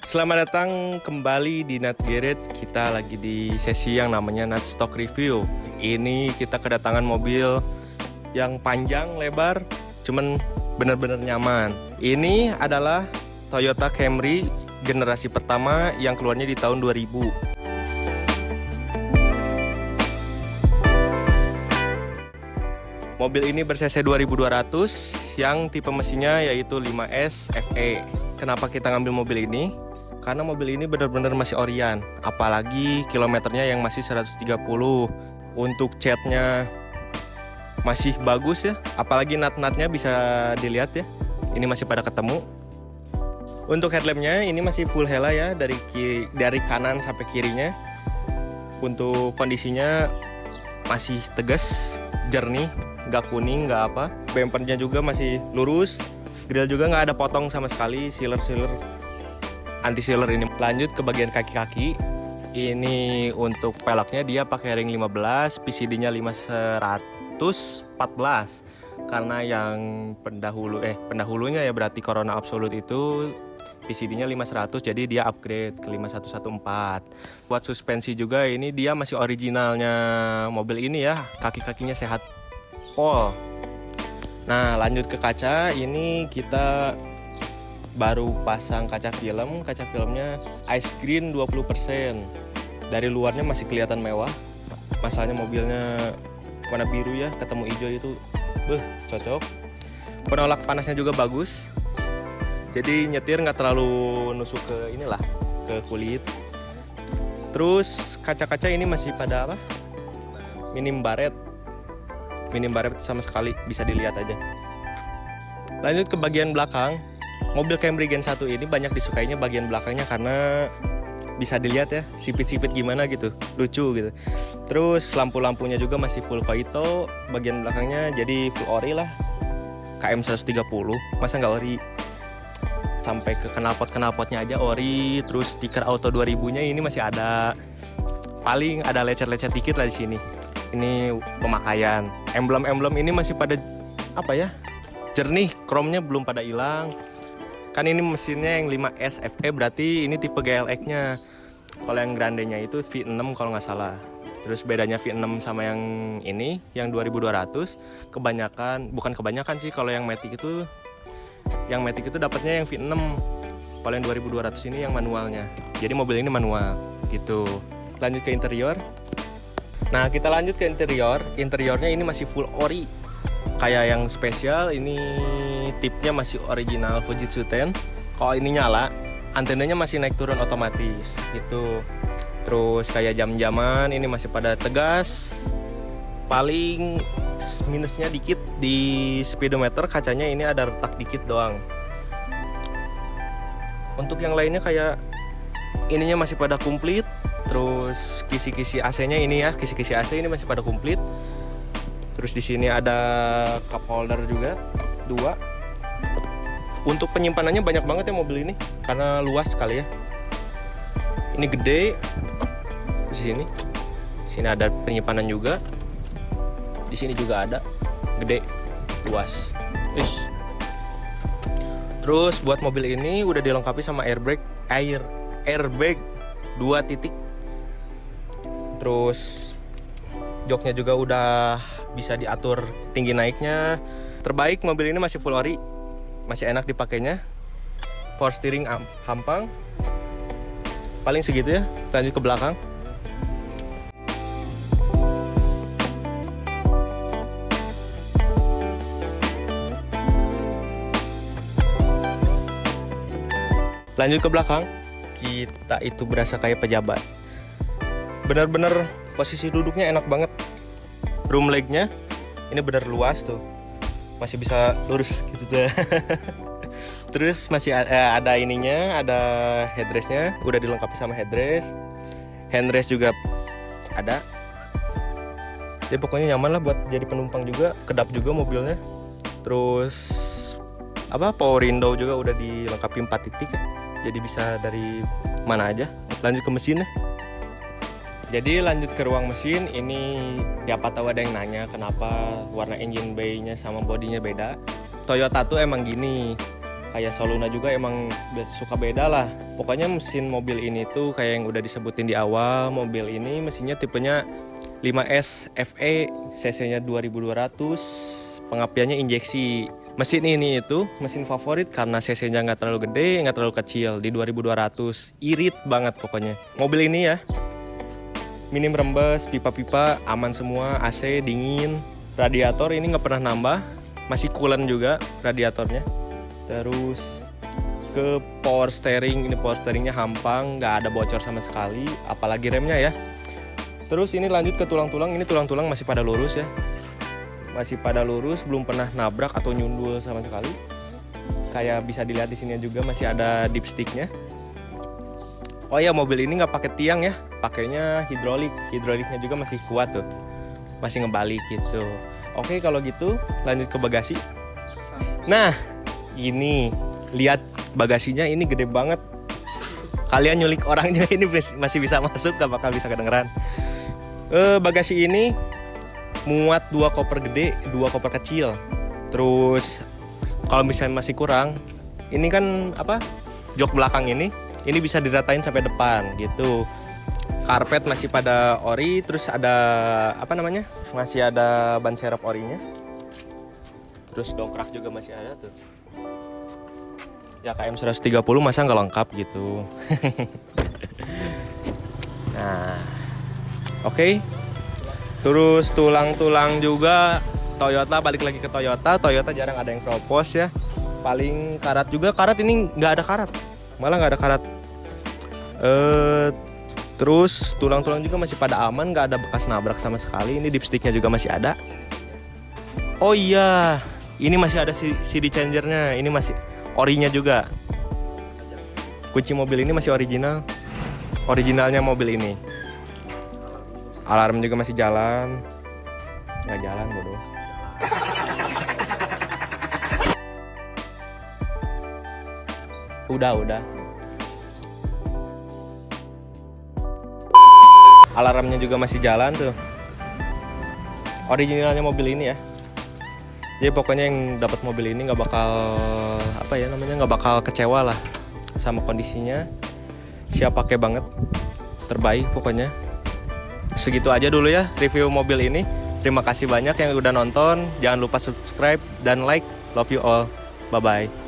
Selamat datang kembali di Nat Garage. Kita lagi di sesi yang namanya Nat Stock Review. Ini kita kedatangan mobil yang panjang, lebar, cuman bener-bener nyaman. Ini adalah Toyota Camry generasi pertama yang keluarnya di tahun 2000. Mobil ini ber-cc 2200 yang tipe mesinnya yaitu 5S FE. Kenapa kita ngambil mobil ini? Karena mobil ini benar-benar masih orian, apalagi kilometernya yang masih 130. Untuk catnya masih bagus ya, apalagi nat-natnya bisa dilihat ya, ini masih pada ketemu. Untuk headlampnya ini masih full hela ya, dari kanan sampai kirinya. Untuk kondisinya masih tegas, jernih, nggak kuning, nggak apa. Bumpernya juga masih lurus, grill juga nggak ada potong sama sekali, sealer anti-sealer ini. Lanjut ke bagian kaki-kaki. Ini untuk peleknya dia pakai ring 15, PCD-nya 5114. Karena yang pendahulunya ya berarti Corona Absolute itu PCD-nya 5100, jadi dia upgrade ke 5114. Buat suspensi juga ini dia masih originalnya mobil ini ya, kaki-kakinya sehat pol. Nah, lanjut ke kaca. Ini kita baru pasang kaca filmnya ice green 20%. Dari luarnya masih kelihatan mewah. Masalahnya mobilnya warna biru ya, ketemu hijau itu cocok. Penolak panasnya juga bagus, jadi nyetir nggak terlalu nusuk ke kulit. Terus kaca-kaca ini masih pada minim baret sama sekali, bisa dilihat aja. Lanjut ke bagian belakang. Mobil Camry Gen 1 ini banyak disukainya bagian belakangnya karena bisa dilihat ya, sipit-sipit gimana gitu, lucu gitu. Terus lampu-lampunya juga masih full Koito bagian belakangnya, jadi full ori lah. KM 130, masa nggak ori? Sampai ke knalpot-knalpotnya aja ori. Terus stiker auto 2000-nya ini masih ada. Paling ada lecet-lecet dikit lah di sini. Ini pemakaian. Emblem-emblem ini masih pada jernih, chrome-nya belum pada hilang. Kan ini mesinnya yang 5S FE, berarti ini tipe GLX-nya. Kalau yang grandenya itu V6 kalau nggak salah. Terus bedanya V6 sama yang ini, yang 2200, bukan kebanyakan sih, kalau yang Matic itu dapatnya yang V6. Kalau yang 2200 ini yang manualnya. Jadi mobil ini manual gitu. Lanjut ke interior. Nah, kita lanjut ke interior. Interiornya ini masih full ori. Kayak yang spesial ini tipnya masih original Fujitsu 10. Kalau ini nyala, antenanya masih naik turun otomatis gitu. Terus kayak jam-jaman ini masih pada tegas. Paling minusnya dikit di speedometer, kacanya ini ada retak dikit doang. Untuk yang lainnya kayak ininya masih pada komplit. Terus kisi-kisi AC-nya ini ya, kisi-kisi AC ini masih pada komplit. Terus di sini ada cup holder juga 2. Untuk penyimpanannya banyak banget ya mobil ini karena luas sekali ya. Ini gede. Di sini ada penyimpanan juga. Di sini juga ada, gede, luas. Terus buat mobil ini udah dilengkapi sama airbag 2 titik. Terus joknya juga udah bisa diatur tinggi naiknya. Terbaik, mobil ini masih full ori, masih enak dipakainya. Power steering hampang. Paling segitu ya. Lanjut ke belakang. Lanjut ke belakang, kita itu berasa kayak pejabat. Bener-bener posisi duduknya enak banget. Room leg-nya ini bener luas tuh, masih bisa lurus gitu tuh. Terus masih ada ininya, ada headrest-nya, udah dilengkapi sama headrest. Handrest juga ada. Jadi pokoknya nyaman lah buat jadi penumpang juga, kedap juga mobilnya. Terus power window juga udah dilengkapi 4 titik ya. Jadi bisa dari mana aja. Lanjut ke mesinnya. Jadi lanjut ke ruang mesin, ini siapa tahu ada yang nanya kenapa warna engine bay-nya sama bodinya beda. Toyota tuh emang gini, Kayak Soluna juga emang suka beda lah. Pokoknya mesin mobil ini tuh kayak yang udah disebutin di awal, mobil ini mesinnya tipenya 5S FE, cc-nya 2200, pengapiannya injeksi. Mesin ini itu mesin favorit karena cc-nya nggak terlalu gede, nggak terlalu kecil, di 2200. Irit banget pokoknya. Mobil ini ya, minim rembes, pipa-pipa aman semua, AC dingin. Radiator ini nggak pernah nambah, masih coolant juga radiatornya. Terus ke power steering, ini power steeringnya hampang, nggak ada bocor sama sekali, apalagi remnya ya. Terus ini lanjut ke tulang-tulang, ini tulang-tulang masih pada lurus ya. Masih pada lurus, belum pernah nabrak atau nyundul sama sekali. Kayak bisa dilihat di sini juga masih ada dipsticknya. Oh ya, mobil ini nggak pakai tiang ya, pakainya hidrolik. Hidroliknya juga masih kuat tuh, masih ngebalik gitu. Oke, kalau gitu lanjut ke bagasi. Nah, ini lihat bagasinya, ini gede banget. Kalian nyulik orangnya ini masih bisa masuk, gak bakal bisa kedengeran. Bagasi ini muat 2 koper gede, 2 koper kecil. Terus kalau misalnya masih kurang, ini kan jok belakang ini bisa diratain sampai depan gitu. Karpet masih pada ori, terus ada masih ada ban serep orinya. Terus dongkrak juga masih ada tuh. Ya KM 130 masa nggak lengkap gitu. Nah, oke. Terus tulang-tulang juga Toyota, balik lagi ke Toyota. Toyota jarang ada yang propos ya. Paling karat juga, karat ini nggak ada karat, malah nggak ada karat. Terus tulang-tulang juga masih pada aman, nggak ada bekas nabrak sama sekali. Ini dipsticknya juga masih ada. Oh iya, ini masih ada CD changernya. Ini masih orinya juga. Kunci mobil ini masih originalnya mobil ini. Alarm juga masih jalan. Nggak jalan bodoh. Udah. Alarmnya juga masih jalan tuh. Originalnya mobil ini ya. Jadi pokoknya yang dapat mobil ini nggak bakal kecewa lah sama kondisinya. Siap pakai banget, terbaik pokoknya. Segitu aja dulu ya review mobil ini. Terima kasih banyak yang udah nonton. Jangan lupa subscribe dan like. Love you all. Bye bye.